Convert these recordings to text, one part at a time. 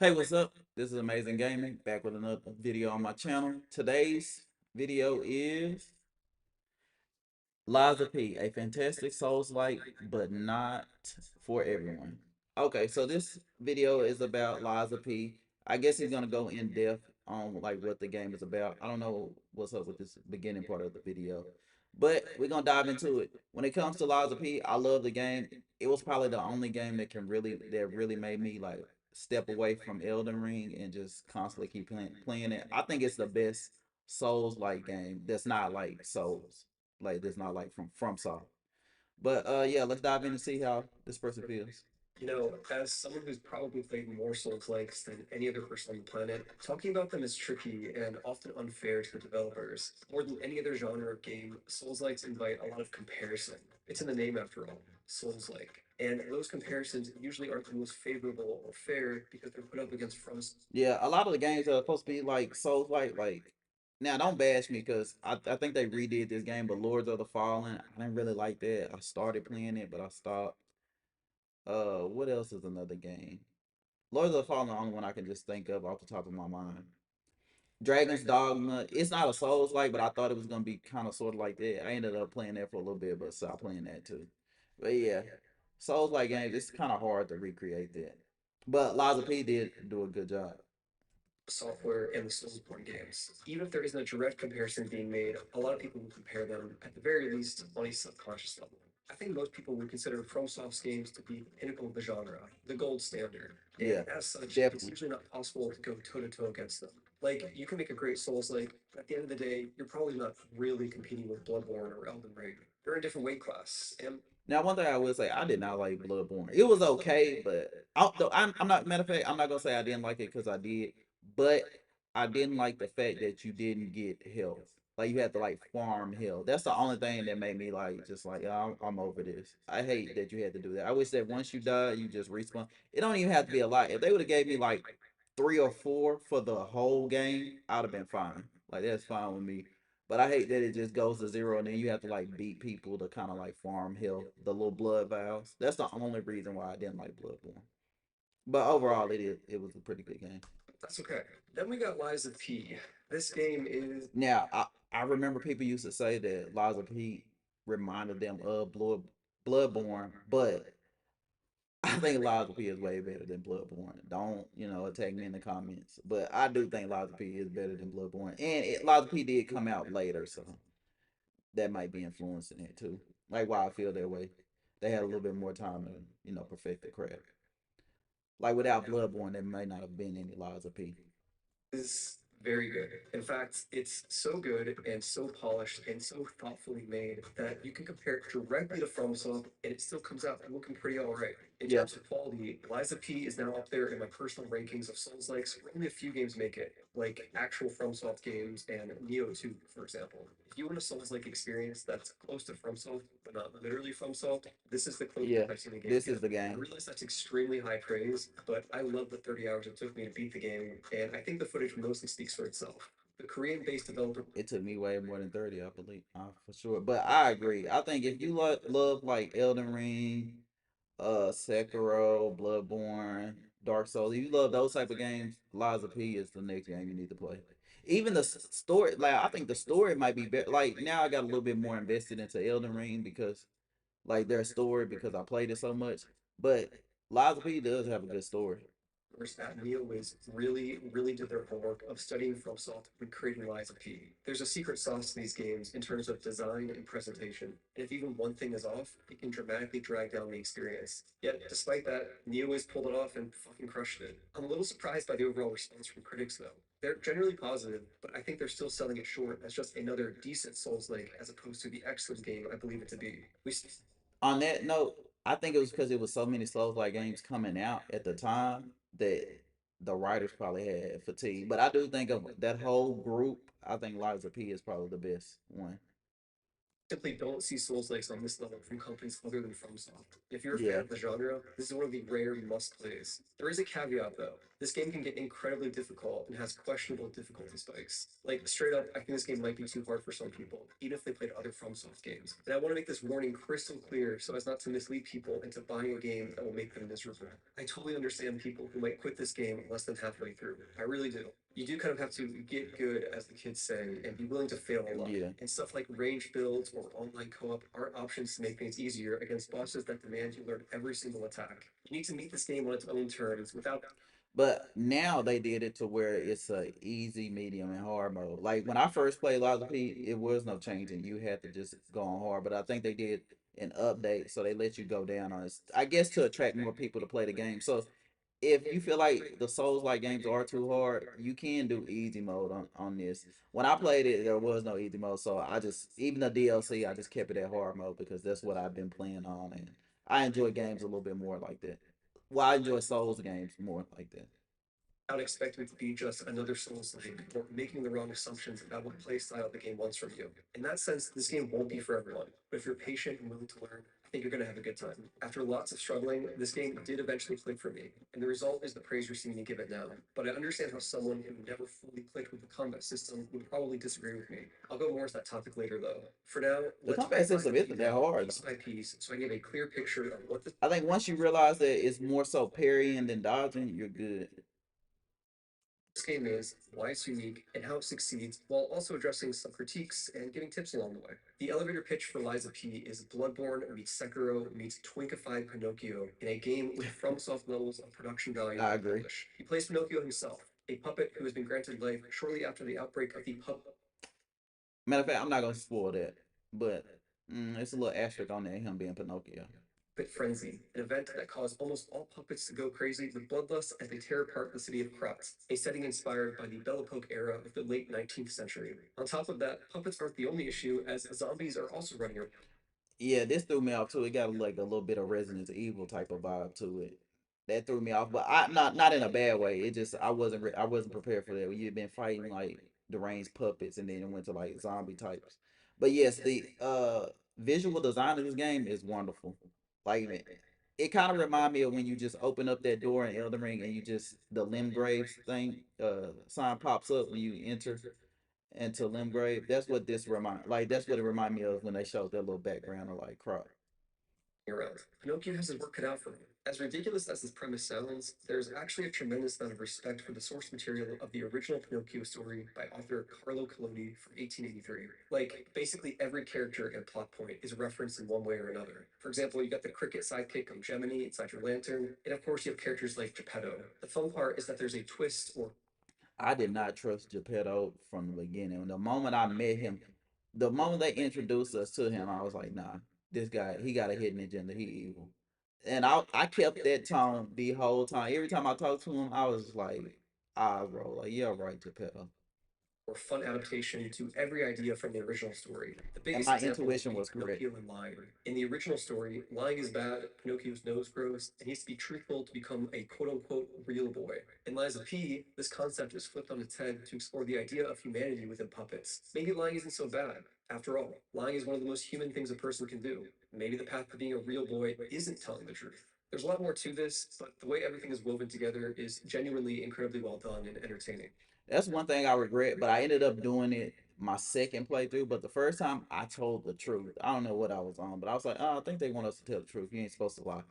Hey, what's up? This is Amazing Gaming, back with another video on my channel. Today's video is Liza P, a fantastic Souls-like, but not for everyone. Okay, so this video is about Liza P. I guess he's gonna go in depth on like what the game is about. I don't know what's up with this beginning part of the video, but we're gonna dive into it. When it comes to Liza P, I love the game. It was probably the only game that really made me like step away from Elden Ring and just constantly keep playing it. I think it's the best Souls like game that's not like Souls. Like this not like FromSoft. But yeah, let's dive in and see how this person feels. As someone who's probably played more Souls-likes than any other person on the planet, talking about them is tricky and often unfair to the developers. More than any other genre of game, Souls-likes invite a lot of comparison. It's in the name after all, Souls-like. And those comparisons usually aren't the most favorable or fair because they're put up against From. Yeah, a lot of the games are supposed to be like Souls like now don't bash me because I think they redid this game, but Lords of the Fallen, I didn't really like that. I started playing it, but I stopped. What else is another game? Lords of the Fallen, the only one I can just think of off the top of my mind. Dragon's Dogma. It's not a Souls like, but I thought it was gonna be kind of sort of like that. I ended up playing that for a little bit, but stopped playing that too. But yeah, Souls like games, it's kind of hard to recreate that. But Liza P did do a good job. Software and the Soulsborne games. Even if there isn't a direct comparison being made, a lot of people will compare them, at the very least, on a subconscious level. I think most people would consider FromSoft's games to be the pinnacle of the genre, the gold standard. Yeah, And as such, it's definitely. usually not possible to go toe to toe against them. Like, you can make a great Souls like, but at the end of the day, you're probably not really competing with Bloodborne or Elden Ring. They're in a different weight class. And Now, one thing I will say, I did not like Bloodborne. It was okay, but I'm not. Matter of fact, I'm not gonna say I didn't like it because I did, but I didn't like the fact that you didn't get health. Like you had to like farm health. That's the only thing that made me like just like I'm over this. I hate that you had to do that. I wish that once you die, you just respawn. It don't even have to be a lot. If they would have gave me like 3 or 4 for the whole game, I'd have been fine. Like that's fine with me. But I hate that it just goes to zero and then you have to like beat people to kind of like farm health, the little blood vials. That's the only reason why I didn't like Bloodborne. But overall, it was a pretty good game. that's okay. Then we got Lies of P. This game is Now I remember people used to say that Lies of P reminded them of Bloodborne, but I think Lies of P is way better than Bloodborne. Don't attack me in the comments, but I do think Lies of P is better than Bloodborne, and Lies of P did come out later, so that might be influencing it too. Like why I feel that way. They had a little bit more time to, perfect the craft. Like without Bloodborne, there may not have been any Lies of P. is very good. In fact, it's so good and so polished and so thoughtfully made that you can compare it directly to FromSoft and it still comes out looking pretty all right. In Yeah. terms of quality, Liza P is now up there in my personal rankings of Souls likes. Only a few games make it, like actual FromSoft games and Neo 2, for example. If you want a Souls like experience that's close to FromSoft, but not literally FromSoft, this is the closest Yeah. I've seen a game This is get. the I game. realize that's extremely high praise, but I love the 30 hours it took me to beat the game, and I think the footage mostly speaks for itself. The Korean based developer. It took me way more than 30, I believe, for sure. But I agree. I think if you love like Elden Ring, Sekiro, Bloodborne, Dark Souls, if you love those type of games, Lies of P is the next game you need to play. Even the story, like I think the story might be better. Like now, I got a little bit more invested into Elden Ring because like their story because I played it so much. But Lies of P does have a good story. At Neo is really did their homework of studying FromSoft when creating Lies of P. There's a secret sauce to these games in terms of design and presentation, and if even one thing is off, it can dramatically drag down the experience. Yet, despite that, Neo has pulled it off and fucking crushed it. I'm a little surprised by the overall response from critics, though. They're generally positive, but I think they're still selling it short as just another decent Souls-like as opposed to the excellent game I believe it to be. On that note, I think it was because it was so many Souls like games coming out at the time that the writers probably had fatigue. But I do think of that whole group. I think Lies of P is probably the best one. Simply don't see Souls-likes on this level from companies other than FromSoft. If you're a fan Yeah, of the genre, this is one of the rare must-plays. There is a caveat though. This game can get incredibly difficult and has questionable difficulty spikes. Like, straight up, I think this game might be too hard for some people, even if they played other FromSoft games. And I want to make this warning crystal clear so as not to mislead people into buying a game that will make them miserable. I totally understand people who might quit this game less than halfway through. I really do. You do kind of have to get good, as the kids say, and be willing to fail a lot. yeah. And stuff like range builds or online co-op aren't options to make things easier against bosses that demand you learn every single attack. You need to meet this game on its own terms without But now they did it to where it's a easy, medium, and hard mode. Like when I first played Lies of P, it was no changing. You had to just go on hard. But I think they did an update, so they let you go down on it. I guess to attract more people to play the game. So if you feel like the Souls like games are too hard, you can do easy mode on this. When I played it, there was no easy mode, so I just even the DLC, I just kept it at hard mode because that's what I've been playing on, and I enjoy games a little bit more like that. Well, I enjoy Souls games more like that. not expecting it to be just another Soulslike or making the wrong assumptions about what playstyle the game wants from you. In that sense, this game won't be for everyone, but if you're patient and willing to learn, I think you're going to have a good time. After lots of struggling, this game did eventually click for me, and the result is the praise you're seeing me give it now. But I understand how someone who never fully clicked with the combat system would probably disagree with me. I'll go more into that topic later, though. For now, The let's combat break Lies system of P isn't that down hard piece though. by piece so I get a clear picture of what the I think once you realize that it's more so parrying than dodging, you're good. this game is, why it's unique, and how it succeeds, while also addressing some critiques and giving tips along the way. The elevator pitch for Liza P is Bloodborne meets Sekiro meets Twinkified Pinocchio in a game with FromSoft levels of production value I and agree. polish. He plays Pinocchio himself, a puppet who has been granted life shortly after the outbreak of the Matter of fact, I'm not gonna spoil that, but it's a little asterisk on there. Him being Pinocchio. Puppet Frenzy, an event that caused almost all puppets to go crazy with bloodlust as they tear apart the city of Kratz, a setting inspired by the Bellopoke era of the late 19th century. On top of that, puppets aren't the only issue, as zombies are also running around. Yeah, this threw me off too. It got like a little bit of Resident Evil type of vibe to it. That threw me off, but I not in a bad way. It just I wasn't prepared for that. When you've been fighting like deranged puppets, and then it went to like zombie types. But yes, the visual design of this game is wonderful. Like it kind of remind me of when you just open up that door in Elden Ring and you just the Limgraves thing sign pops up when you enter into Limgrave. That's what this remind like that's what it remind me of when they showed that little background of like crop. Around. Pinocchio has his work cut out for him. As ridiculous as this premise sounds, there's actually a tremendous amount of respect for the source material of the original Pinocchio story by author Carlo Collodi from 1883. Like, basically every character and plot point is referenced in one way or another. For example, you got the cricket sidekick of Gemini inside your lantern, and of course you have characters like Geppetto. The fun part is that there's a twist or I did not trust Geppetto from the beginning. The moment I met him, the moment they introduced us to him, I was like, nah, this guy, he got a hidden agenda. He evil. And I kept that tone the whole time. Every time I talked to him, I was like, I roll like, yeah, right, Geppetto. fun adaptation to every idea from the original story. The And biggest my example would intuition be was correct. Pinocchio and lying. In the original story, lying is bad, Pinocchio's nose grows, and he has to be truthful to become a quote unquote real boy. In Lies of P, this concept is flipped on its head to explore the idea of humanity within puppets. Maybe lying isn't so bad. After all, lying is one of the most human things a person can do. Maybe the path to being a real boy isn't telling the truth. There's a lot more to this, but the way everything is woven together is genuinely incredibly well done and entertaining. That's one thing I regret, but I ended up doing it my second playthrough. But the first time I told the truth. I don't know what I was on, but I was like, oh, I think they want us to tell the truth. You ain't supposed to lie.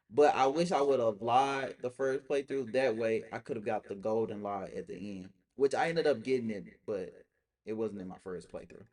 But I wish I would have lied the first playthrough. That way I could have got the golden lie at the end. Which I ended up getting it, but it wasn't in my first playthrough.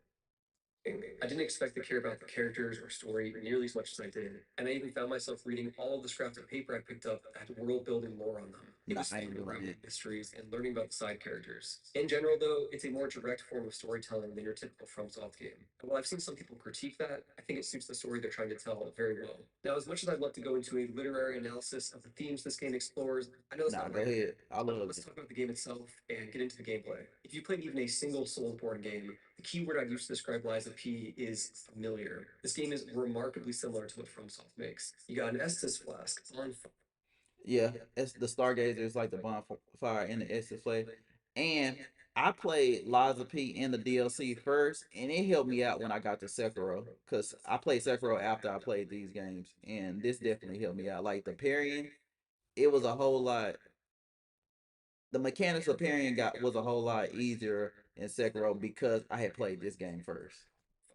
I didn't expect to care about the characters or story nearly as much as I did, and I even found myself reading all of the scraps of paper I picked up that had world building lore on them. It Nah, was I fun ain't doing unraveling it. mysteries and learning about the side characters. In general, though, it's a more direct form of storytelling than your typical FromSoft game. And while I've seen some people critique that, I think it suits the story they're trying to tell very well. Now, as much as I'd love to go into a literary analysis of the themes this game explores, I know that's Nah, not go my area. ahead. I So love let's it. talk about the game itself and get into the gameplay. If you played even a single Soulsborne game, the key word I'd use to describe Lies of P is familiar. This game is remarkably similar to what FromSoft makes. You got an Estus flask on Yeah, it's the Stargazer is like the bonfire in the Estes Flame. And I played Liza P in the DLC first, and it helped me out when I got to Sekiro. Cause I played Sekiro after I played these games, and this definitely helped me out. Like the parrying, it was a whole lot. The mechanics of parrying got was a whole lot easier in Sekiro because I had played this game first.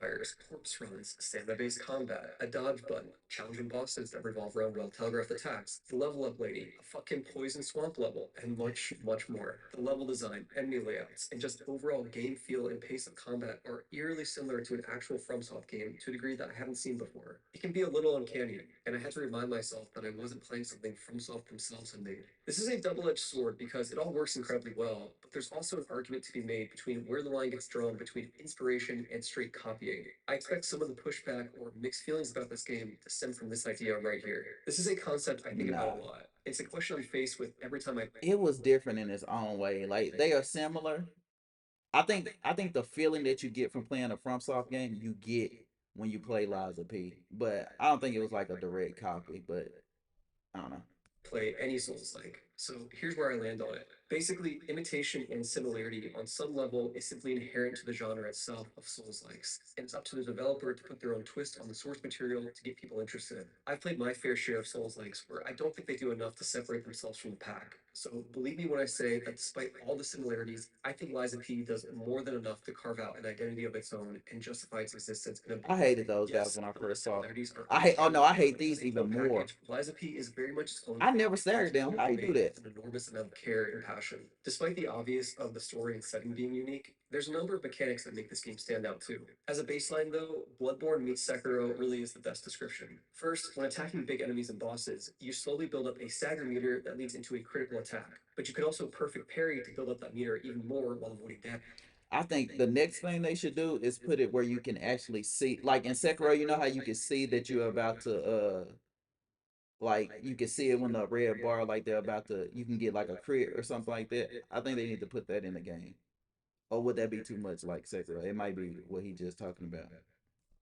Fires, corpse runs, stamina-based combat, a dodge button, challenging bosses that revolve around well-telegraphed attacks, the level up lady, a fucking poison swamp level, and much, much more. The level design, enemy layouts, and just overall game feel and pace of combat are eerily similar to an actual FromSoft game to a degree that I haven't seen before. It can be a little uncanny, and I had to remind myself that I wasn't playing something FromSoft themselves had made. This is a double-edged sword because it all works incredibly well, but there's also an argument to be made between where the line gets drawn between inspiration and straight copying. I expect some of the pushback or mixed feelings about this game to stem from this idea right here. This is a concept I think about Nah, a lot. It's a question I'm faced with every time I it was different in its own way. Like they are similar. I think the feeling that you get from playing a FromSoft game, you get when you play Liza P. But I don't think it was like a direct copy. But I don't know. play any Souls-like. So here's where I land on it. Basically, imitation and similarity on some level is simply inherent to the genre itself of Souls-likes, and it's up to the developer to put their own twist on the source material to get people interested. I've played my fair share of Souls-likes where I don't think they do enough to separate themselves from the pack. So believe me when I say that despite all the similarities, I think Liza P does more than enough to carve out an identity of its own and justify its existence in a I big hated way. those guys Yes, when I some of the first saw them. similarities are I hate. Oh no, untrue, I hate but as these a full even more. package, Liza P is very much its own I thing. never And it's staggered them. How clearly you do made that? with an enormous amount of care and passion. Despite the obvious of the story and setting being unique, there's a number of mechanics that make this game stand out too. As a baseline though, Bloodborne meets Sekiro really is the best description. First, when attacking big enemies and bosses, you slowly build up a stagger meter that leads into a critical attack, but you can also perfect parry to build up that meter even more while avoiding damage. I think the next thing they should do is put it where you can actually see, like in Sekiro, you know how you can see that you're about to, like you can see it when the red bar, like they're about to, you can get like a crit or something like that. I think they need to put that in the game. Or would that be too much like Sekiro? It might be what he just talking about.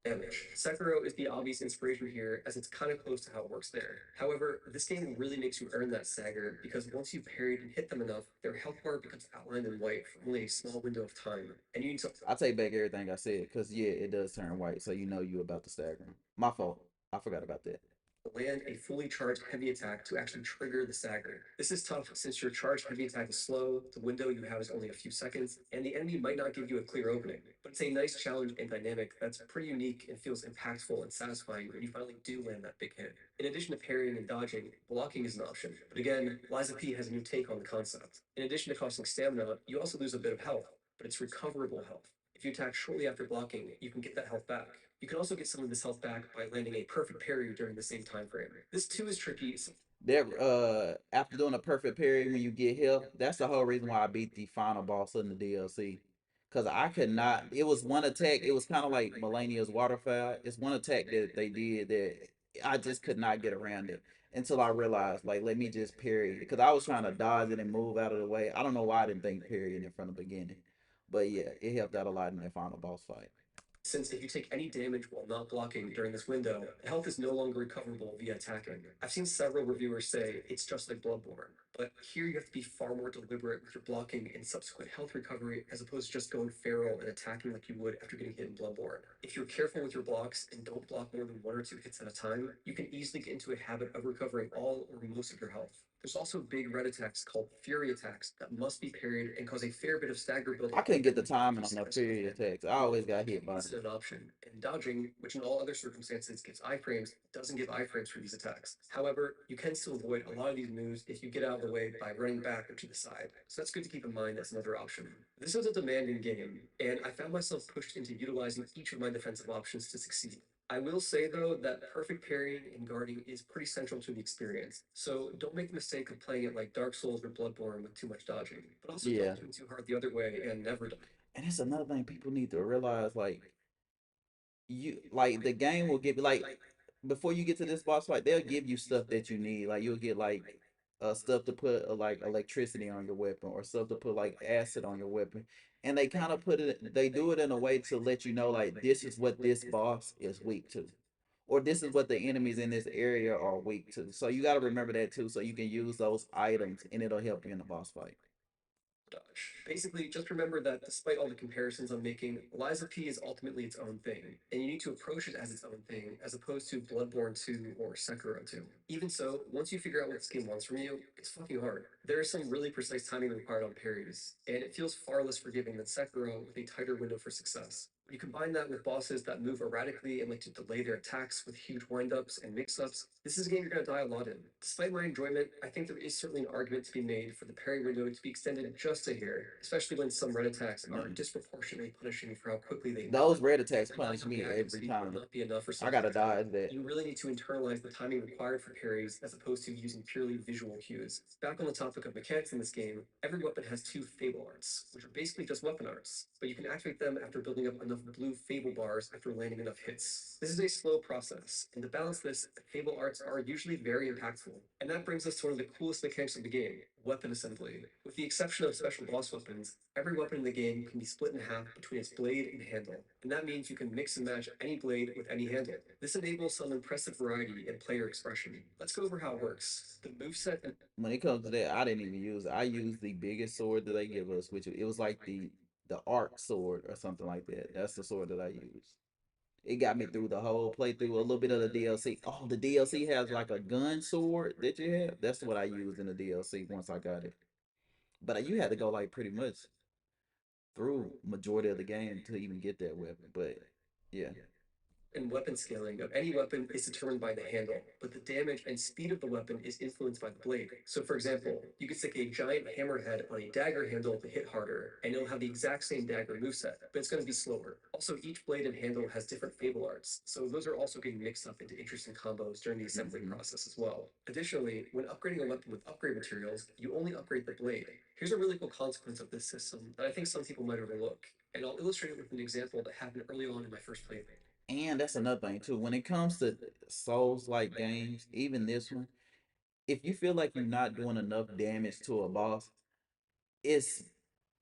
Damage. Sekiro is the obvious inspiration here, as it's kind of close to how it works there. However, this game really makes you earn that stagger, because once you've parried and hit them enough, their health bar becomes outlined in white for only a small window of time, and you need to I take back everything I said because yeah, it does turn white, so you know you about to stagger him. My fault. I forgot about that. land a fully charged heavy attack to actually trigger the stagger. This is tough since your charged heavy attack is slow, the window you have is only a few seconds, and the enemy might not give you a clear opening. But it's a nice challenge and dynamic that's pretty unique and feels impactful and satisfying when you finally do land that big hit. In addition to parrying and dodging, blocking is an option. But again, Liza P has a new take on the concept. In addition to costing stamina, you also lose a bit of health, but it's recoverable health. If you attack shortly after blocking, you can get that health back. You can also get some of this health back by landing a perfect parry during the same time frame. This too is tricky. That after doing a perfect parry when you get here, that's the whole reason why I beat the final boss in the DLC. Cause I could not. It was one attack. It was kind of like Melania's waterfowl. It's one attack that they did that I just could not get around it until I realized, like, let me just parry. Because I was trying to dodge it and move out of the way. I don't know why I didn't think parrying it from the beginning, but yeah, it helped out a lot in that final boss fight. Since if you take any damage while not blocking during this window, health is no longer recoverable via attacking. I've seen several reviewers say it's just like Bloodborne, but here you have to be far more deliberate with your blocking and subsequent health recovery as opposed to just going feral and attacking like you would after getting hit in Bloodborne. If you're careful with your blocks and don't block more than one or two hits at a time, you can easily get into a habit of recovering all or most of your health. There's also big red attacks called Fury attacks that must be parried and cause a fair bit of stagger I buildup couldn't get the even timing after on the seconds of parry hit. attacks. I always got hit by It's them. an option, and dodging, which in all other circumstances gives iframes, doesn't give iframes for these attacks. However, you can still avoid a lot of these moves if you get out of the way by running back or to the side, so that's good to keep in mind as another option. This is a demanding game, and I found myself pushed into utilizing each of my defensive options to succeed. I will say though that perfect parrying and guarding is pretty central to the experience, so don't make the mistake of playing it like Dark Souls or Bloodborne with too much dodging, but also don't Yeah, swing too hard the other way and never dodge. and it's another thing people need to realize. You like the game will give you like before you get to this boss fight, they'll give you stuff that you need. Like you'll get like stuff to put like electricity on your weapon or stuff to put like acid on your weapon. And they kind of put it they do it in a way to let you know like this is what this boss is weak to. Or this is what the enemies in this area are weak to. So you gotta remember that too, so you can use those items and it'll help you in the boss fight. dodge. Basically, just remember that despite all the comparisons I'm making, Lies of P is ultimately its own thing, and you need to approach it as its own thing, as opposed to Bloodborne 2 or Sekiro 2. Even so, once you figure out what this game wants from you, it's fucking hard. There is some really precise timing required on parries, and it feels far less forgiving than Sekiro with a tighter window for success. When you combine that with bosses that move erratically and like to delay their attacks with huge windups and mix-ups, this is a game you're gonna die a lot in. Despite my enjoyment, I think there is certainly an argument to be made for the parry window to be extended just a hair, especially when some red attacks are Mm. disproportionately punishing for how quickly they move. Those red attacks And while punish some me reactive every speed will time. not be enough for I some gotta games, dodge that. you really need to internalize the timing required for parries as opposed to using purely visual cues. Back on the topic of mechanics in this game, every weapon has two Fable arts, which are basically just weapon arts, but you can activate them after building up enough blue Fable bars after landing enough hits. This is a slow process, and to balance this, the Fable arts are usually very impactful. And that brings us to one of the coolest mechanics of the game, weapon assembly. With the exception of special boss weapons, every weapon in the game can be split in half between its blade and handle, and that means you can mix and match any blade with any handle. This enables some impressive variety in player expression. Let's go over how it works. The moveset and When it comes to that, I didn't even use it. I used the biggest sword that they give us, which it was like the arc sword or something like that. That's the sword that I used. It got me through the whole playthrough, a little bit of the DLC. Oh, the DLC has like a gun sword that you have. That's what I used in the DLC once I got it. But you had to go like pretty much through majority of the game to even get that weapon. But yeah. weapon scaling of any weapon is determined by the handle, but the damage and speed of the weapon is influenced by the blade. So, for example, you could stick a giant hammerhead on a dagger handle to hit harder, and it'll have the exact same dagger moveset, but it's going to be slower. Also, each blade and handle has different fable arts, so those are also getting mixed up into interesting combos during the assembly Hmm. process as well. Additionally, when upgrading a weapon with upgrade materials, you only upgrade the blade. Here's a really cool consequence of this system that I think some people might overlook, and I'll illustrate it with an example that happened early on in my first playthrough. And that's another thing too. When it comes to Souls like games, even this one, if you feel like you're not doing enough damage to a boss, it's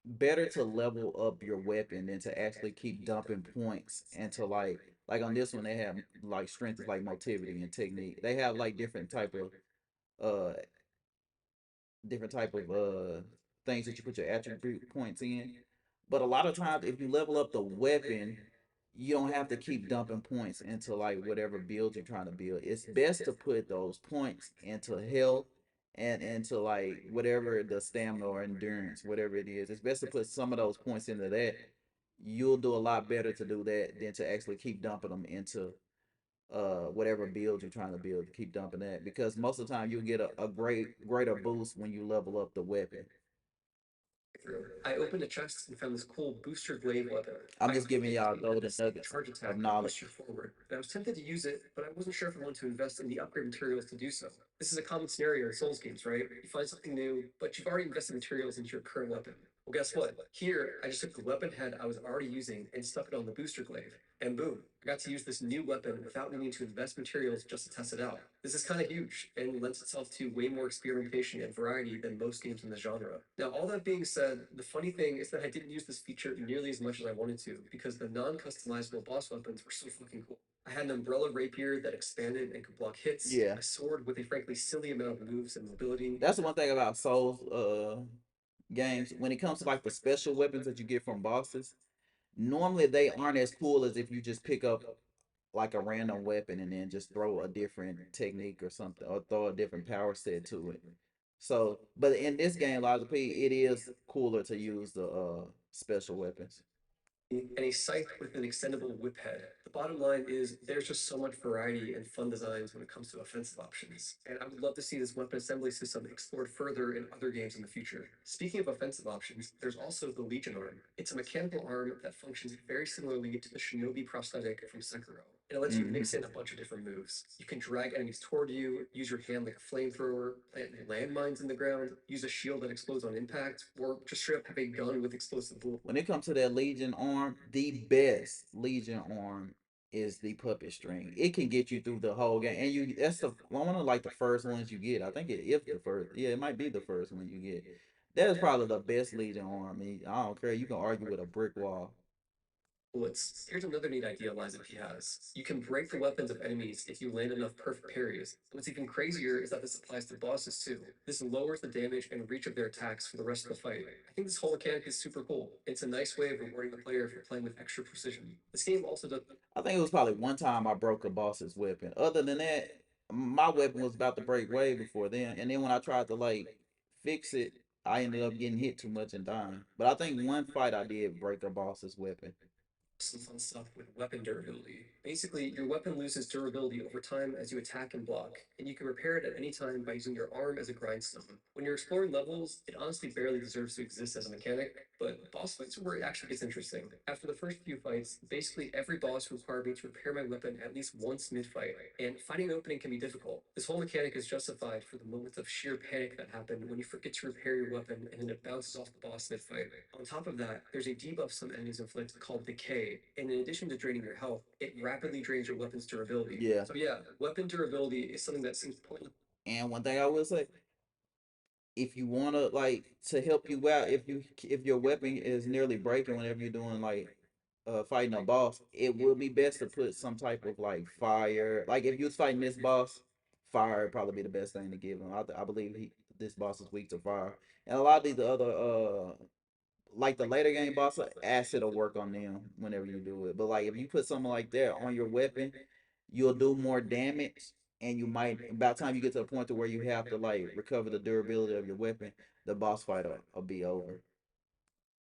better to level up your weapon than to actually keep dumping points into like on this one they have like strength is like motivity and technique. They have like uh different type of things that you put your attribute points in. But a lot of times if you level up the weapon, you don't have to keep dumping points into like whatever build you're trying to build. It's best to put those points into health and into like whatever the stamina or endurance, whatever it is. It's best to put some of those points into that. You'll do a lot better to do that than to actually keep dumping them into whatever build you're trying to build. Keep dumping that because most of the time you'll get a greater boost when you level up the weapon. Through. I opened a chest and found this cool booster glaive weapon. I'm I just equipped giving it y'all and it had golden this nuggets charge of attack that pushed you knowledge. forward. And I was tempted to use it, but I wasn't sure if I wanted to invest in the upgrade materials to do so. This is a common scenario in Souls games, right? You find something new, but you've already invested materials into your current weapon. Well, guess what? Here, I just took the weapon head I was already using and stuck it on the booster glaive. And boom, I got to use this new weapon without needing to invest materials just to test it out. This is kind of huge and lends itself to way more experimentation and variety than most games in the genre. Now, all that being said, the funny thing is that I didn't use this feature nearly as much as I wanted to because the non customizable boss weapons were so fucking cool. I had an umbrella rapier that expanded and could block hits, Yeah, a sword with a frankly silly amount of moves and mobility. that's the one thing about Souls games. When it comes to like the special weapons that you get from bosses, normally they aren't as cool as if you just pick up like a random weapon and then just throw a different technique or something or throw a different power set to it. So, but in this game, Logic P, it is cooler to use the special weapons. And a scythe with an extendable whip head. The bottom line is there's just so much variety and fun designs when it comes to offensive options, and I would love to see this weapon assembly system explored further in other games in the future. Speaking of offensive options, there's also the Legion arm. It's a mechanical arm that functions very similarly to the Shinobi prosthetic from Sekiro. And it lets you Hmm. mix in a bunch of different moves. You can drag enemies toward you, use your hand like a flamethrower, plant landmines in the ground, use a shield that explodes on impact, or just straight up have a gun with explosive bullets. When it comes to that Legion arm, the best Legion arm is the puppet string. It can get you through the whole game, and you that's the one of like the first ones you get. I think it if the first, yeah, it might be the first one you get. That is probably the best Legion arm. I don't care. You can argue with a brick wall. bullets. Here's another neat idea Liza P has. You can break the weapons of enemies if you land enough perfect parries. What's even crazier is that this applies to bosses too. This lowers the damage and reach of their attacks for the rest of the fight. I think this whole mechanic is super cool. It's a nice way of rewarding the player if you're playing with extra precision. This game also does. I think it was probably one time I broke a boss's weapon. Other than that, my weapon was about to break way before then. And then when I tried to like fix it, I ended up getting hit too much and dying. But I think one fight I did break a boss's weapon. Some fun stuff with weapon durability. Basically, your weapon loses durability over time as you attack and block, and you can repair it at any time by using your arm as a grindstone. When you're exploring levels, it honestly barely deserves to exist as a mechanic, but boss fights are where it actually gets interesting. After the first few fights, basically every boss required me to repair my weapon at least once mid-fight, and finding an opening can be difficult. This whole mechanic is justified for the moments of sheer panic that happen when you forget to repair your weapon and then it bounces off the boss mid-fight. On top of that, there's a debuff some enemies inflict called Decay, and in addition to draining your health, it rapidly drains your weapon's durability. Yeah. So yeah, weapon durability is something that seems pointless. And one thing I will say, if you wanna like to help you out, if your weapon is nearly breaking whenever you're doing like fighting a boss, it would be best to put some type of like fire. Like if you was fighting this boss, fire would probably be the best thing to give him. I believe this boss is weak to fire, and a lot of these other like the later game boss, acid will work on them whenever you do it. But like if you put something like that on your weapon, you'll do more damage, and you might by the time you get to a point to where you have to like recover the durability of your weapon, the boss fight will be over.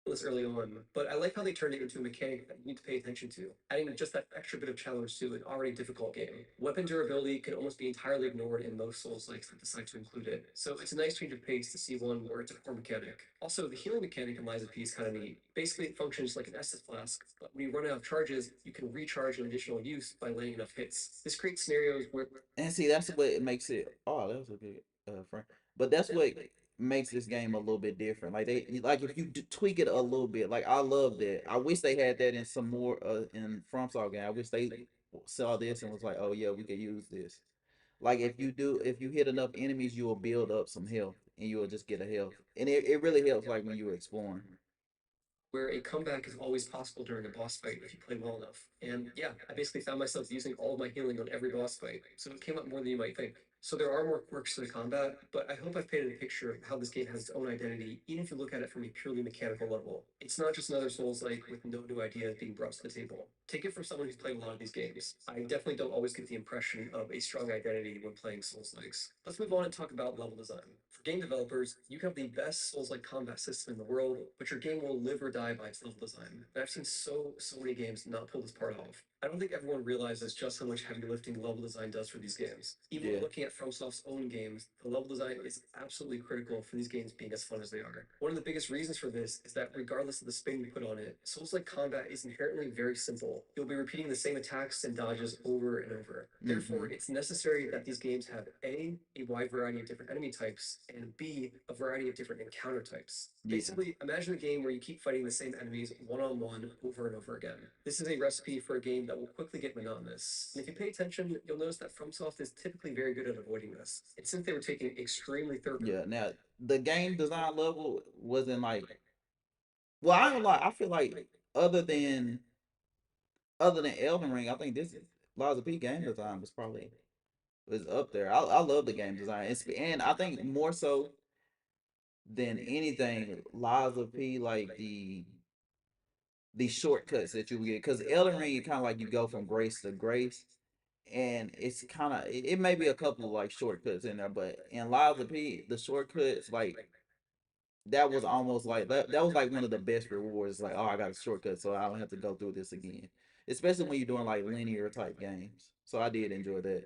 This early on, but I like how they turned it into a mechanic that you need to pay attention to, adding just that extra bit of challenge to an already difficult game. Weapon durability can almost be entirely ignored in most Souls likes that decide to include it, so it's a nice change of pace to see one where it's a core mechanic. Also, the healing mechanic in Lies of P is kind of neat. Basically, it functions like an Estus flask, but when you run out of charges, you can recharge an additional use by landing enough hits. This creates scenarios where And see, that's what it makes it. Oh, that was a good friend. But that's what makes this game a little bit different. Like like if you tweak it a little bit. Like I love that. I wish they had that in some more in FromSoftware game. I wish they saw this and was like, oh yeah, we could use this. Like if you hit enough enemies, you will build up some health, and you will just get a health, and it really helps. Like when you're exploring. where a comeback is always possible during a boss fight if you play well enough. And yeah, I basically found myself using all of my healing on every boss fight, so it came up more than you might think. So there are more quirks to the combat, but I hope I've painted a picture of how this game has its own identity, even if you look at it from a purely mechanical level. It's not just another Souls-like with no new ideas being brought to the table. Take it from someone who's played a lot of these games. I definitely don't always get the impression of a strong identity when playing Souls-likes. Let's move on and talk about level design. For game developers, you have the best Souls-like combat system in the world, but your game will live or die by its level design. And I've seen so many games not pull this part off. I don't think everyone realizes just how much heavy lifting level design does for these games. Even when Yeah. looking at FromSoft's own games, the level design is absolutely critical for these games being as fun as they are. One of the biggest reasons for this is that regardless of the spin you put on it, Souls-like combat is inherently very simple. You'll be repeating the same attacks and dodges over and over. Therefore, Mm-hmm. it's necessary that these games have a wide variety of different enemy types, and B, a variety of different encounter types. Yeah. Basically, imagine a game where you keep fighting the same enemies one on one over and over again. This is a recipe for a game that will quickly get monotonous. And if you pay attention, you'll notice that FromSoft is typically very good at avoiding this. And since they were taking extremely thorough. Yeah. Now the game design level wasn't like. Well, I don't lie. I feel like other than other than Elden Ring, I think this Lies of P game design was up there. I love the game design, and I think more so than anything, Lies of P like the shortcuts that you get because Elden Ring, you kind of like you go from grace to grace, and it's kind of it may be a couple of like shortcuts in there, but in Lies of P, the shortcuts like that was almost like that was like one of the best rewards. Like, oh, I got a shortcut, so I don't have to go through this again. Especially when you're doing like linear type games. So I did enjoy that.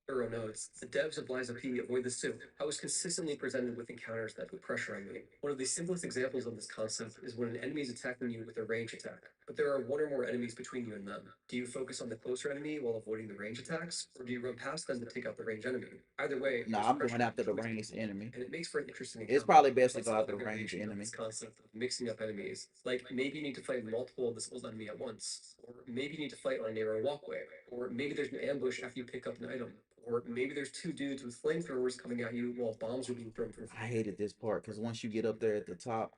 Thorough notes, the devs of Lies of P avoid this too. I was consistently presented with encounters that put pressure on me. One of the simplest examples of this concept is when an enemy is attacking you with a range attack, but there are one or more enemies between you and them. Do you focus on the closer enemy while avoiding the range attacks, or do you run past them to take out the range enemy? Either way, No, there's I'm pressure going and after the choice, ranged enemy. and it makes for an interesting It's encounter. probably best to That's go after another the ranged variation of enemy. this concept of mixing up enemies. Like maybe you need to fight multiple of this old enemy at once, or maybe you need to fight on a narrow walkway, or maybe there's an ambush after you pick up an item, or maybe there's two dudes with flamethrowers coming at you while bombs are being thrown from. I hated this part because once you get up there at the top,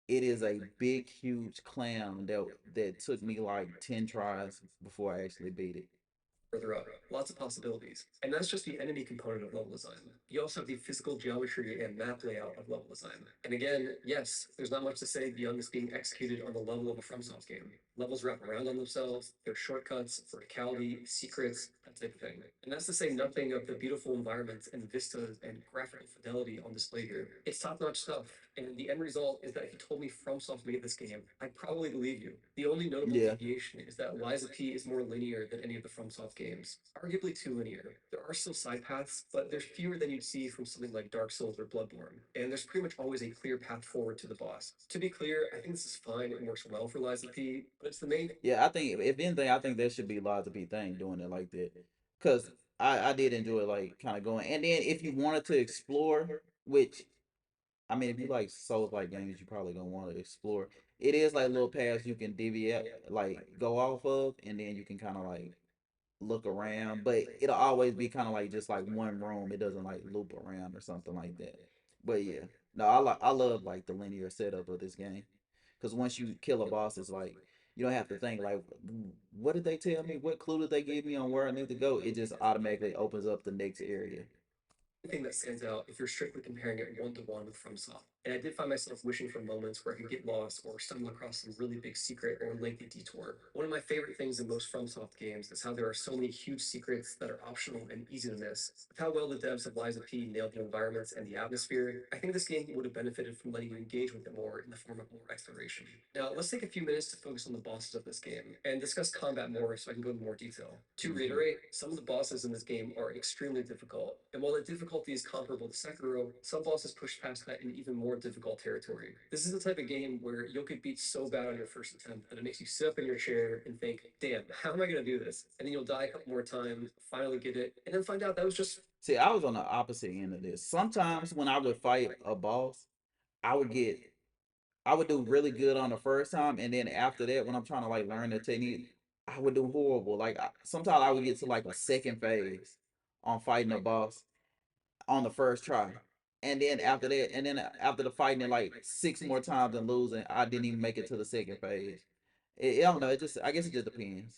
it is a big, huge clam that took me like 10 tries before I actually beat it. Further up. Lots of possibilities. And that's just the enemy component of level design. You also have the physical geometry and map layout of level design. And again, yes, there's not much to say beyond this being executed on the level of a FromSoft game. Levels wrap around on themselves, there's shortcuts, verticality, secrets, that type of thing. And that's to say nothing of the beautiful environments and vistas and graphical fidelity on display here. It's top-notch stuff. And the end result is that if you told me FromSoft made this game, I'd probably believe you. The only notable Yeah, deviation is that Lies of P is more linear than any of the FromSoft games, arguably too linear. There are still side paths, but there's fewer than you'd see from something like Dark Souls or Bloodborne, and there's pretty much always a clear path forward to the boss. To be clear, I think this is fine and works well for Lies of P, but it's the main yeah. I think if anything, I think there should be lots of people thing doing it like that, because I did enjoy like kind of going. And then if you wanted to explore, which I mean, if you like Souls like games, you probably gonna want to explore. It is like little paths you can deviate, like go off of, and then you can kind of like look around, but it'll always be kind of like just like one room. It doesn't like loop around or something like that. But yeah, no, I love like the linear setup of this game, because once you kill a boss, it's like you don't have to think like, what did they tell me? What clue did they give me on where I need to go? It just automatically opens up the next area. thing that stands out if you're strictly comparing it one to one with FromSoft. And I did find myself wishing for moments where I could get lost or stumble across some really big secret or lengthy detour. One of my favorite things in most FromSoft games is how there are so many huge secrets that are optional and easy to miss. With how well the devs of Lies of P nailed the environments and the atmosphere, I think this game would have benefited from letting you engage with it more in the form of more exploration. Now, let's take a few minutes to focus on the bosses of this game and discuss combat more so I can go into more detail. To Hmm. reiterate, some of the bosses in this game are extremely difficult, and while the difficulty is comparable to Sekiro, some bosses push past that in even more difficult territory. This is the type of game where you'll get beat so bad on your first attempt that it makes you sit up in your chair and think, damn, how am I going to do this? And then you'll die a couple more times, finally get it, and then find out that was just See, I was on the opposite end of this. Sometimes when I would fight a boss, I would get I would do really good on the first time, and then after that, when I'm trying to like learn the technique, I would do horrible. Like sometimes I would get to like a second phase on fighting a boss on the first try, and then after that, and then after the fighting it like 6 more times and losing, I didn't even make it to the second phase. I don't know. It just I guess it just depends.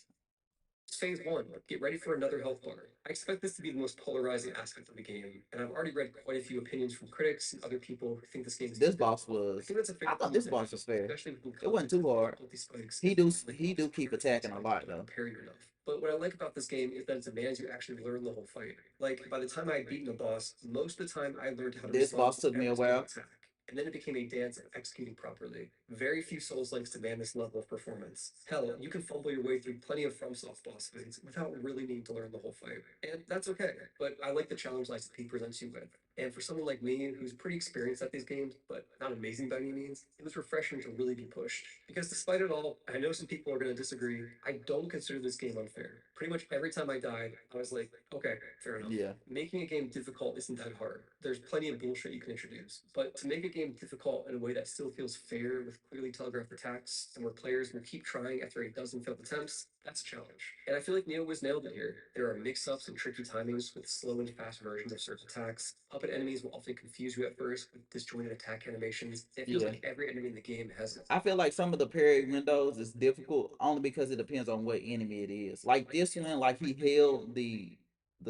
phase one. Get ready for another health bar. I expect this to be the most polarizing aspect of the game, and I've already read quite a few opinions from critics and other people who think this game is too This boss difficult. I was think that's a fair I thought comment this to have, boss was fair. especially when It wasn't confronted too with hard. difficulty spikes He and do like he bosses do keep perfectly attacking a timed lot but though. not parried enough. But what I like about this game is that it demands you actually learn the whole fight. Like by the time I had beaten a boss, most of the time I learned how to This respond boss to took me a every single while. attack. And then it became a dance of executing properly. Very few Souls likes demand this level of performance. Hell, you can fumble your way through plenty of FromSoft boss fights without really needing to learn the whole fight. And that's okay, but I like the challenge Lies of P presents you with. And for someone like me, who's pretty experienced at these games, but not amazing by any means, it was refreshing to really be pushed. Because despite it all, I know some people are going to disagree, I don't consider this game unfair. Pretty much every time I died, I was like, okay, fair enough. Yeah. Making a game difficult isn't that hard. There's plenty of bullshit you can introduce. But to make a game difficult in a way that still feels fair with clearly telegraphed attacks and where players will keep trying after a dozen failed attempts, that's a challenge. And I feel like Neo was nailed it here. There are mix-ups and tricky timings with slow and fast versions of certain attacks. Puppet enemies will often confuse you at first with disjointed attack animations. It feels Yeah. like every enemy in the game has I feel like some of the parry windows is difficult only because it depends on what enemy it is. Like this one, like he held the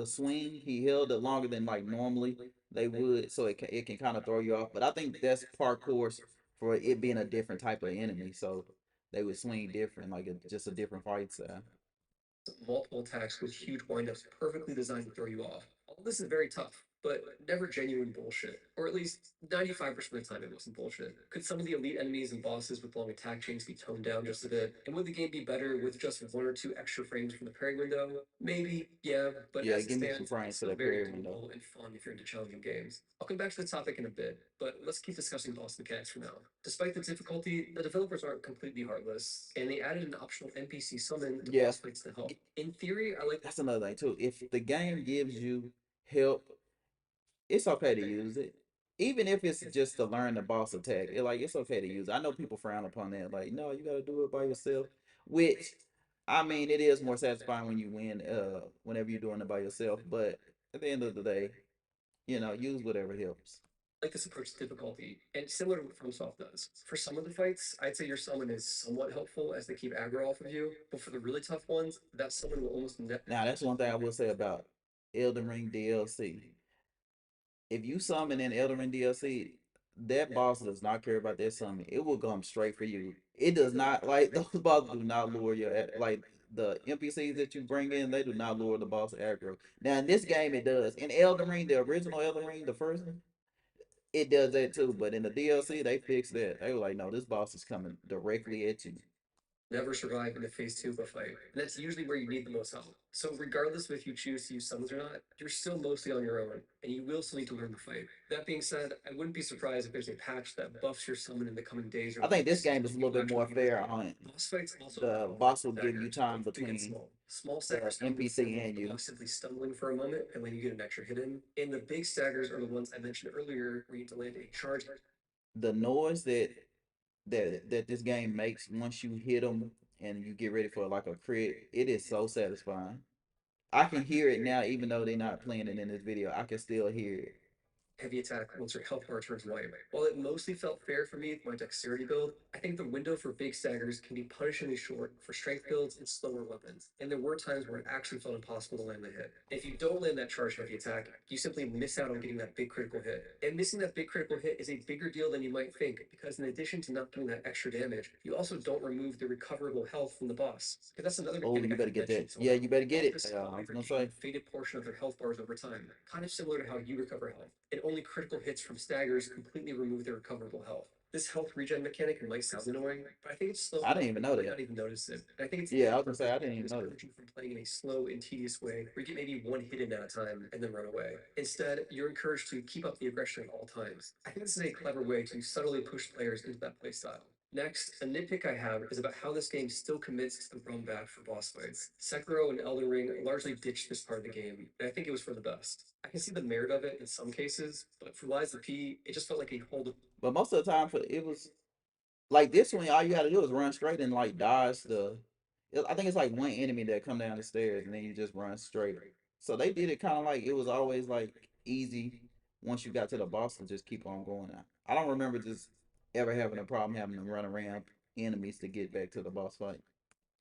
swing, he held it longer than like normally they would, so it can kind of throw you off. But I think that's parkour for it being a different type of enemy, so they would swing different, like just a different fight style. multiple attacks with huge windups perfectly designed to throw you off. All this is very tough, but never genuine bullshit. Or at least 95% of the time it wasn't bullshit. Could some of the elite enemies and bosses with long attack chains be toned down just a bit? And would the game be better with just one or two extra frames from the parry window? Maybe, yeah, but Yeah, as it give me some stands, it's frames for still that very parry window. doable and fun if you're into challenging games. I'll come back to the topic in a bit, but let's keep discussing boss mechanics for now. Despite the difficulty, the developers aren't completely heartless, and they added an optional NPC summon to Yeah, boss fights to help. In theory, I like that's another thing too. If the game gives you help, it's okay to use it. Even if it's just to learn the boss attack, it's okay to use it. I know people frown upon that, like, no, you gotta do it by yourself. Which I mean it is more satisfying when you win, whenever you're doing it by yourself. But at the end of the day, use whatever helps. Like this approach to difficulty, and similar to what FromSoft does. For some of the fights, I'd say your summon is somewhat helpful as they keep aggro off of you, but for the really tough ones, that summon will almost never. Now that's one thing I will say about Elden Ring DLC. If you summon in Elden Ring DLC, that boss does not care about that summon. It will come straight for you. It does not like those bosses do not lure your like the NPCs that you bring in. They do not lure the boss aggro. Now in this game, it does. In Elden Ring, the original Elden Ring, the first one, it does that too. But in the DLC, they fixed that. They were like, no, this boss is coming directly at you. Never survive in a phase two of a fight. And that's usually where you need the most help. So regardless of if you choose to use summons or not, you're still mostly on your own, and you will still need to learn the fight. That being said, I wouldn't be surprised if there's a patch that buffs your summon in the coming days or I think this weeks game to is a help little you bit actually more beat the fair fight. on it. Boss fights also have The help boss will give you staggers, time both big and between small. Small the staggers come in the NPC form and you. of simply stumbling for a moment and letting you get an extra hit in. And the big staggers are the ones I mentioned earlier where you need to land a charge. The noise that this game makes once you hit them and you get ready for like a crit, it is so satisfying. I can hear it now, even though they're not playing it in this video. I can still hear it. Heavy attack once your health bar turns white. While it mostly felt fair for me with my dexterity build, I think the window for big staggers can be punishingly short for strength builds and slower weapons, and there were times where it actually felt impossible to land the hit. If you don't land that charge heavy attack, you simply miss out on getting that big critical hit. And missing that big critical hit is a bigger deal than you might think, because in addition to not doing that extra damage, you also don't remove the recoverable health from the boss. Because that's another Oh, mechanic you I better haven't get mentioned that. so Yeah, well. you better get it. Office I was flavor gonna gain say. a faded portion of their health bars over time, kind of similar to how you recover health. And only critical hits from staggers completely remove their recoverable health. This health regen mechanic might sound annoying, but I think it's slow I enough didn't even that know you might that. not even notice it. And I think it's Yeah, even I was gonna say I perfect didn't to even know discourage that. you from playing in a slow and tedious way where you get maybe one hit in at a time and then run away. Instead, you're encouraged to keep up the aggression at all times. I think this is a clever way to subtly push players into that playstyle. Next, a nitpick I have is about how this game still commits to the run back for boss fights. Sekiro and Elden Ring largely ditched this part of the game, and I think it was for the best. I can see the merit of it in some cases, but for Lies of P, it just felt like a hold. But most of the time, for it was like this one. All you had to do is run straight and like dodge the. I think it's like one enemy that come down the stairs and then you just run straight. So they did it kind of like it was always like easy once you got to the boss to just keep on going. I don't remember just ever having a problem having to run around enemies to get back to the boss fight.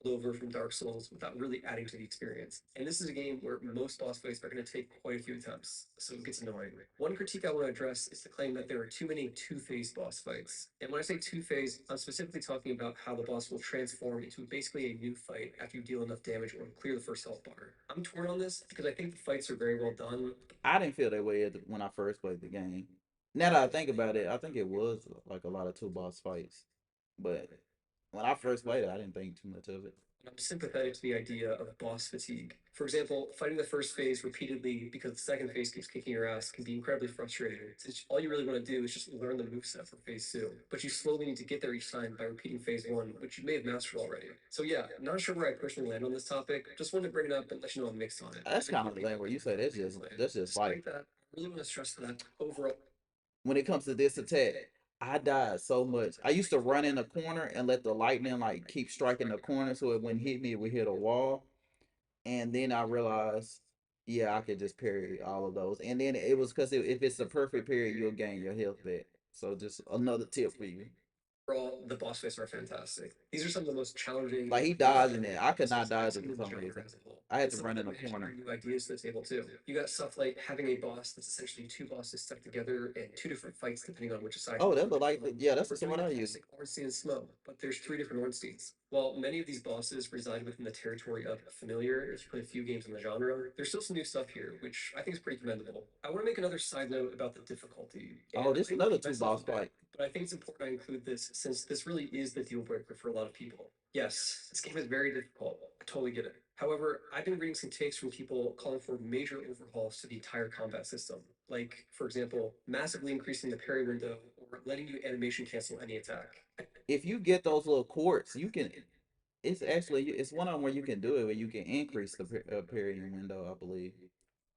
Over from Dark Souls without really adding to the experience. And this is a game where most boss fights are going to take quite a few attempts, so it gets annoying. One critique I want to address is the claim that there are too many two-phase boss fights. And when I say two-phase, I'm specifically talking about how the boss will transform into basically a new fight after you deal enough damage or clear the first health bar. I'm torn on this because I think the fights are very well done. I didn't feel that way when I first played the game. Now that I think about it, I think it was like a lot of two boss fights. But when I first played it, I didn't think too much of it. I'm sympathetic to the idea of boss fatigue. For example, fighting the first phase repeatedly because the second phase keeps kicking your ass can be incredibly frustrating. Since all you really want to do is just learn the moveset for phase two, but you slowly need to get there each time by repeating phase one, which you may have mastered already. So yeah, not sure where I personally land on this topic. Just wanted to bring it up and let you know I'm mixed on it. That's kind of the thing where you say that's just like Despite that, I really want to stress that overall. when it comes to this attack, I died so much. I used to run in the corner and let the lightning like keep striking the corner so it wouldn't hit me, it would hit a wall. And then I realized, yeah, I could just parry all of those. And then it was because if it's a perfect parry, you'll gain your health back. So just another tip for you. Overall, the boss fights are fantastic. These are some of the most challenging Like and he creative dodged in there. I could not bosses I've dodge it seen for in the some genre reason. as a whole. I had And to some of run in them the actually corner. bring new ideas to the table too. You got stuff like having a boss that's essentially two bosses stuck together and two different fights depending on which side Oh, you're that look like on. yeah, that's the Or doing sword the I use. classic Ornstein and Smough, but there's three different Ornsteins. While many of these bosses reside within the territory of familiar, if you play a few games in the genre, there's still some new stuff here, which I think is pretty commendable. I want to make another side note about the difficulty, Oh, and this I might another repeat two myself boss a bit, fight. but I think it's important I include this since this really is the deal breaker for a lot of people. Yes, this game is very difficult. I totally get it. However, I've been reading some takes from people calling for major overhauls to the entire combat system. Like, for example, massively increasing the parry window or letting you animation cancel any attack. I If you get those little quartz, you can. It's actually it's one of them where you can do it where you can increase the parrying window. I believe.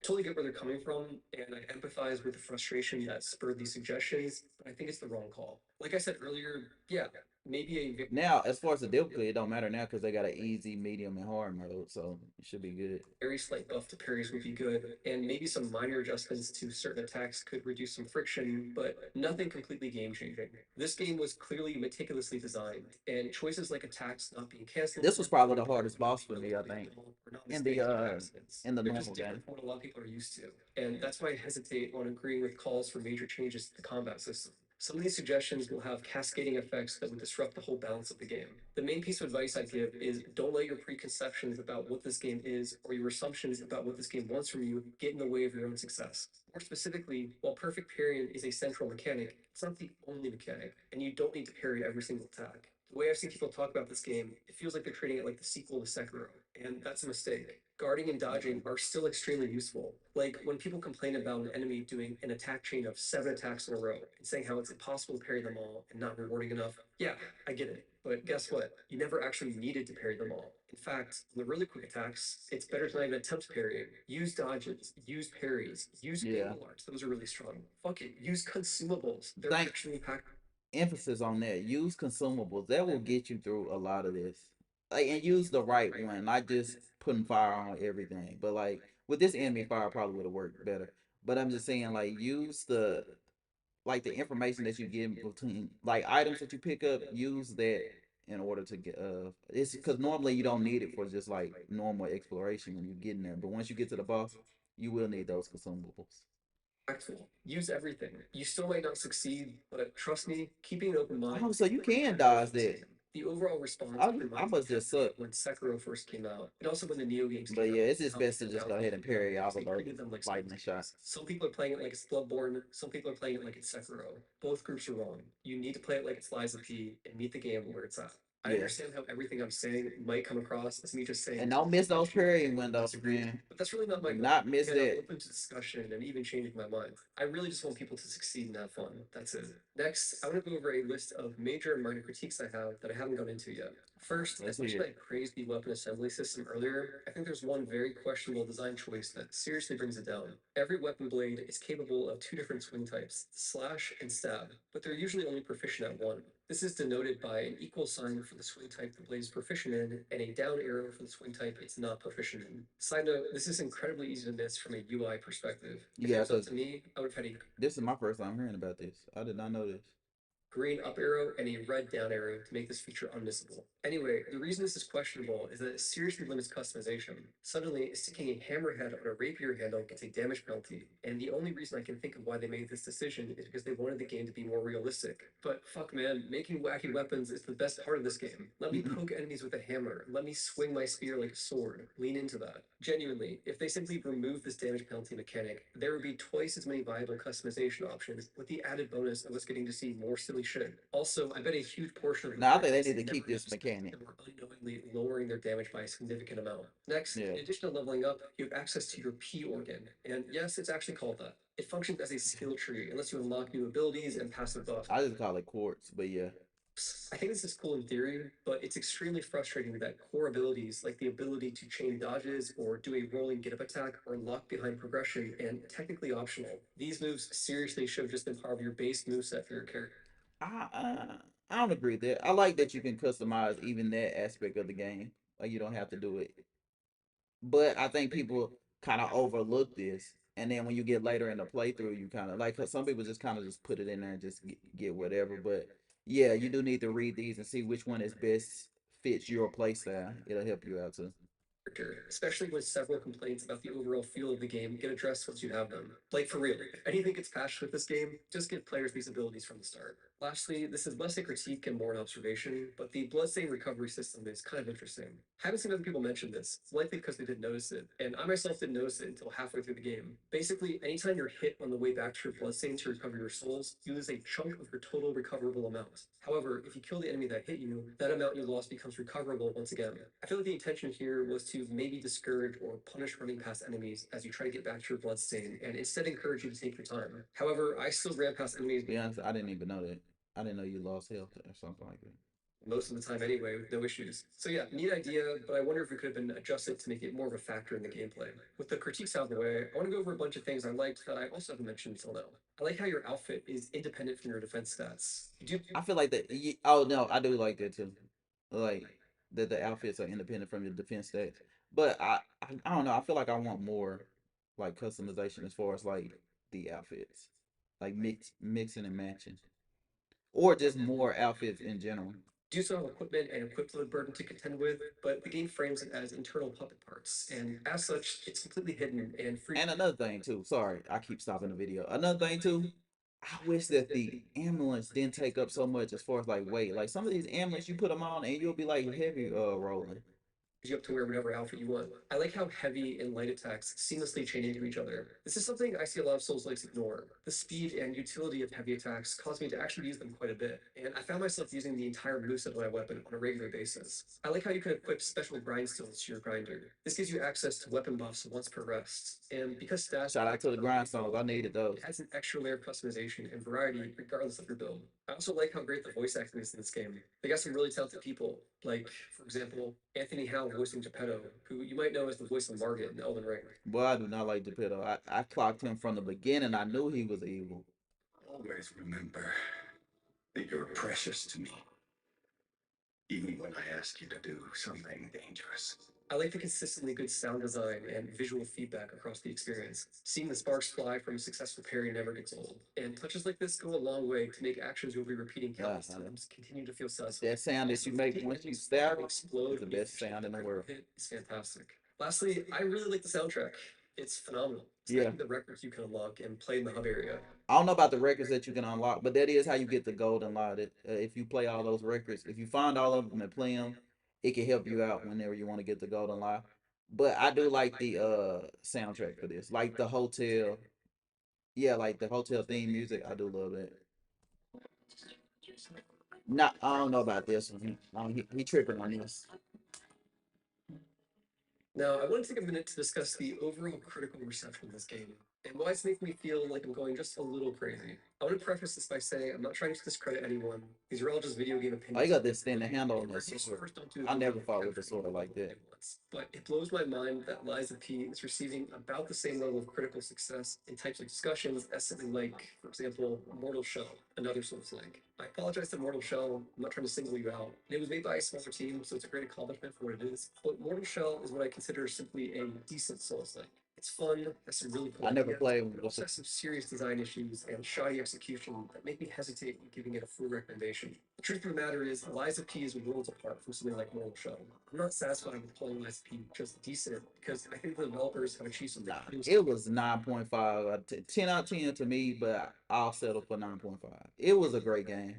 totally get where they're coming from, and I empathize with the frustration that spurred these suggestions, but I think it's the wrong call. Like I said earlier, yeah, maybe a Now, as far as the difficulty, it don't matter now because they got an easy, medium, and hard mode, so it should be good. very slight buff to parries would be good, and maybe some minor adjustments to certain attacks could reduce some friction, but nothing completely game changing. This game was clearly meticulously designed, and choices like attacks not being cancelled This was or probably the avoided hardest would boss be for me, I relatively think, dull or not in the mistakes but uh accidents. in the They're normal just game. different from what a lot of people are used to, and that's why I hesitate on agreeing with calls for major changes to the combat system. Some of these suggestions will have cascading effects that would disrupt the whole balance of the game. The main piece of advice I'd give is don't let your preconceptions about what this game is or your assumptions about what this game wants from you get in the way of your own success. More specifically, while perfect parrying is a central mechanic, it's not the only mechanic, and you don't need to parry every single attack. The way I've seen people talk about this game, it feels like they're treating it like the sequel to Sekiro, and that's a mistake. Guarding and dodging are still extremely useful. Like when people complain about an enemy doing an attack chain of 7 attacks in a row and saying how it's impossible to parry them all and not rewarding enough, yeah, I get it. But guess what? You never actually needed to parry them all. In fact, on the really quick attacks, it's better to not even attempt parrying. Use dodges, use parries, use Yeah. angle arts. Those are really strong. Fuck it, use consumables. They're Thank actually packed. emphasis on that. Use consumables. That will get you through a lot of this. Like, and use the right one, not just putting fire on everything. But like with this enemy, fire probably would have worked better. But I'm just saying, like, use the information that you get between like items that you pick up. Use that in order to get it's because normally you don't need it for just like normal exploration when you get in there. But once you get to the boss, you will need those consumables. Impactful. Use everything. You still might not succeed, but trust me, keeping an open mind Oh, is so you one of the can primary dodge goals of that. this game. The overall response I reminds me must kind just of suck. when Sekiro first came out, and also when the Neo games But came yeah, out, it's just how best to people just go downplayed ahead and them parry because all they of those treated them like lightning Souls shots. games. Some people are playing it like it's Bloodborne, some people are playing it like it's Sekiro. Both groups are wrong. You need to play it like it's Lies of P and meet the game where it's at. I Yeah. understand how everything I'm saying might come across as me just saying And don't miss I those choose parrying and windows, disagree, man. but that's really not my Do goal. not miss Again, I'm that. open to discussion and even changing my mind. I really just want people to succeed and have fun. That's it. Next, I want to go over a list of major and minor critiques I have that I haven't gone into yet. First, Let's as much hear as it. I praised the weapon assembly system earlier, I think there's one very questionable design choice that seriously brings it down. Every weapon blade is capable of two different swing types, slash and stab, but they're usually only proficient at one. This is denoted by an equal sign for the swing type the blade is proficient in, and a down arrow for the swing type it's not proficient in. Side note, this is incredibly easy to miss from a UI perspective. If it Yeah, was up because to me, I would have had a this is my first time hearing about this. I did not know this. green up arrow and a red down arrow to make this feature unmissable. Anyway, the reason this is questionable is that it seriously limits customization. Suddenly, sticking a hammerhead on a rapier handle gets a damage penalty, and the only reason I can think of why they made this decision is because they wanted the game to be more realistic. But fuck man, making wacky weapons is the best part of this game. Let me poke enemies with a hammer, let me swing my spear like a sword, lean into that. Genuinely, if they simply removed this damage penalty mechanic, there would be twice as many viable customization options, with the added bonus of us getting to see more silly shit. Also, I bet a huge portion of the Now I think they players need to never keep this noticed this mechanic. and were unknowingly lowering their damage by a significant amount. Next, Yeah. in addition to leveling up, you have access to your P organ, and yes, it's actually called that. It functions as a skill tree and lets you unlock new abilities and passive buffs. I just call it quartz, but yeah. I think this is cool in theory, but it's extremely frustrating that core abilities like the ability to chain dodges or do a rolling get up attack are locked behind progression and technically optional. These moves seriously should have just been part of your base moveset for your character. I I don't agree with that. I like that you can customize even that aspect of the game. Like you don't have to do it. But I think people kind of overlook this. And then when you get later in the playthrough, you kind of like 'cause some people just kind of just put it in there and just get whatever. But yeah, you do need to read these and see which one is best fits your playstyle. It'll help you out too. Character, especially when several complaints about the overall feel of the game get addressed once you have them. Like for real, if anything gets patched with this game, just give players these abilities from the start. Lastly, this is less a critique and more an observation, but the bloodstain recovery system is kind of interesting. I haven't seen other people mention this, likely because they didn't notice it, and I myself didn't notice it until halfway through the game. Basically, anytime you're hit on the way back to your bloodstain to recover your souls, you lose a chunk of your total recoverable amount. However, if you kill the enemy that hit you, that amount you lost becomes recoverable once again. I feel like the intention here was to maybe discourage or punish running past enemies as you try to get back to your bloodstain, and instead encourage you to take your time. However, I still ran past enemies. To be honest, I didn't even know that. I didn't know you lost health or something like that. most of the time anyway, with no issues. So yeah, neat idea, but I wonder if it could have been adjusted to make it more of a factor in the gameplay. With the critiques out of the way, I want to go over a bunch of things I liked that I also haven't mentioned until now. I like how your outfit is independent from your defense stats. You do I feel like that. Oh no, I do like that too. Like that the outfits are independent from your defense stats. But I don't know. I feel like I want more like customization as far as like the outfits, like mixing and matching, or just more outfits in general. do still have equipment and equip load burden to contend with, but the game frames it as internal puppet parts, and as such, it's completely hidden and free. And another thing too. Sorry, I keep stopping the video. Another thing too. I wish that the ambulance didn't take up so much as far as like weight. Like some of these amulets, you put them on and you'll be like heavy rolling. You up to wear whatever outfit you want. I like how heavy and light attacks seamlessly chain into each other. This is something I see a lot of Souls-likes ignore. The speed and utility of heavy attacks caused me to actually use them quite a bit, and I found myself using the entire moveset of my weapon on a regular basis. I like how you can equip special grindstones to your grinder. This gives you access to weapon buffs once per rest, and because stats Shout out to the grindstones. I needed those. it adds an extra layer of customization and variety regardless of your build. I also like how great the voice acting is in this game. They got some really talented people, like, for example, Anthony Howe voicing Geppetto, who you might know as the voice of Margit in Elden Ring. Boy, I do not like Geppetto. I clocked him from the beginning. I knew he was evil. Always remember that you're precious to me, even when I ask you to do something dangerous. I like the consistently good sound design and visual feedback across the experience. Seeing the sparks fly from a successful parry never gets old, and touches like this go a long way to make actions you'll be repeating countless times continue to feel satisfying. That sound that Also, you make seeing once you enemies stab is explode the when you best finish a sound in the critical world. hit is fantastic. Lastly, I really like the soundtrack. It's phenomenal. Yeah. Especially the records you can unlock and play in the hub area. I don't know about the records that you can unlock, but that is how you get the golden lot. If you play all those records, if you find all of them and play them, it can help you out whenever you want to get the golden lot. But I do like the soundtrack for this, like the hotel. Yeah, like the hotel theme music. I do love that. Not, I don't know about this one. He tripping on this. Now, I want to take a minute to discuss the overall critical reception of this game and why it's making me feel like I'm going just a little crazy. I want to preface this by saying I'm not trying to discredit anyone. These are all just video game Oh, you opinions. got this thing to handle on this These sword. servers don't do I a good never job fought with a capturing sword like that. at once. But it blows my mind that Liza P is receiving about the same level of critical success in types of discussions as something like, for example, Mortal Shell, another Soulslike. I apologize to Mortal Shell. I'm not trying to single you out. It was made by a smaller team, so it's a great accomplishment for what it is. But Mortal Shell is what I consider simply a decent Souls-like. It's fun, has some really cool I never ideas, played but it with also it. has some serious design issues and shoddy execution that make me hesitate in giving it a full recommendation. The truth of the matter is, Liza P is worlds apart from something like Mortal Shell. I'm not satisfied with calling Liza P just decent because I think the developers have achieved something. Nah, it was 9.5, 10 out of 10 to me, but I'll settle for 9.5. It was a great game.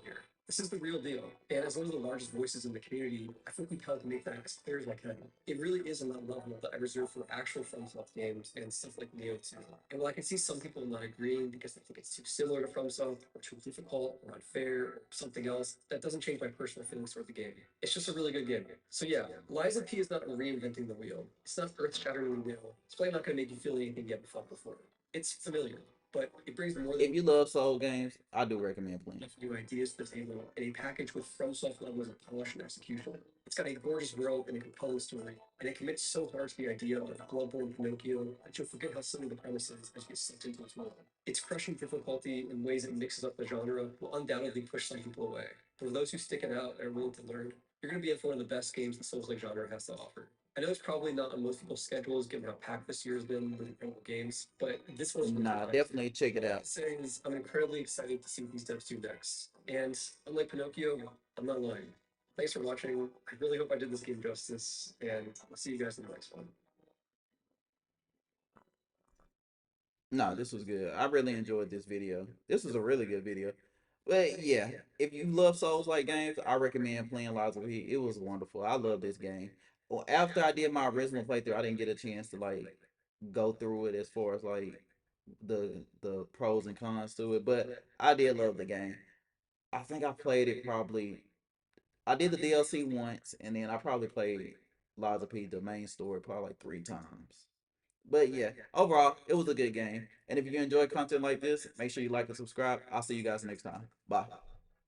Here. This is the real deal. And as one of the largest voices in the community, I feel compelled to make that as clear as I can. It really is on that level that I reserve for actual FromSoft games and stuff like Neo 2. And while I can see some people not agreeing because they think it's too similar to FromSoft or too difficult or unfair or something else, that doesn't change my personal feelings toward the game. It's just a really good game. So yeah, Liza P is not reinventing the wheel. It's not earth-shatteringly new. It's probably not going to make you feel anything you haven't felt before. It's familiar, but it brings more than If you love Soul games, I do recommend playing. enough new ideas to the table in a package with FromSoft levels of polish and execution. It's got a gorgeous world and a compelling story, and it commits so hard to the idea of Bloodborne Pinocchio that you'll forget how silly the premise is as you get sucked into its world. Its crushing difficulty in ways it mixes up the genre will undoubtedly push some people away. But for those who stick it out and are willing to learn, you're going to be in for one of the best games the Souls-like genre has to offer. I know it's probably not on most people's schedules given how packed this year has been with incredible games, but this one's worth Nah, your time. definitely check it All out. I'm saying is I'm incredibly excited to see what these devs do next. And unlike Pinocchio, I'm not lying. Thanks for watching. I really hope I did this game justice, and I'll see you guys in the next one. No, this was good. I really enjoyed this video. This was a really good video. But yeah, if you love Souls like games, I recommend playing Lies of P. It was wonderful. I love this game. Well, after I did my original playthrough, I didn't get a chance to like go through it as far as like the pros and cons to it, but I did love the game. I think I played it probably. I did the DLC once, and then I probably played Lies of P, the main story, probably like 3 times. But yeah, overall, it was a good game. And if you enjoy content like this, make sure you like and subscribe. I'll see you guys next time. Bye.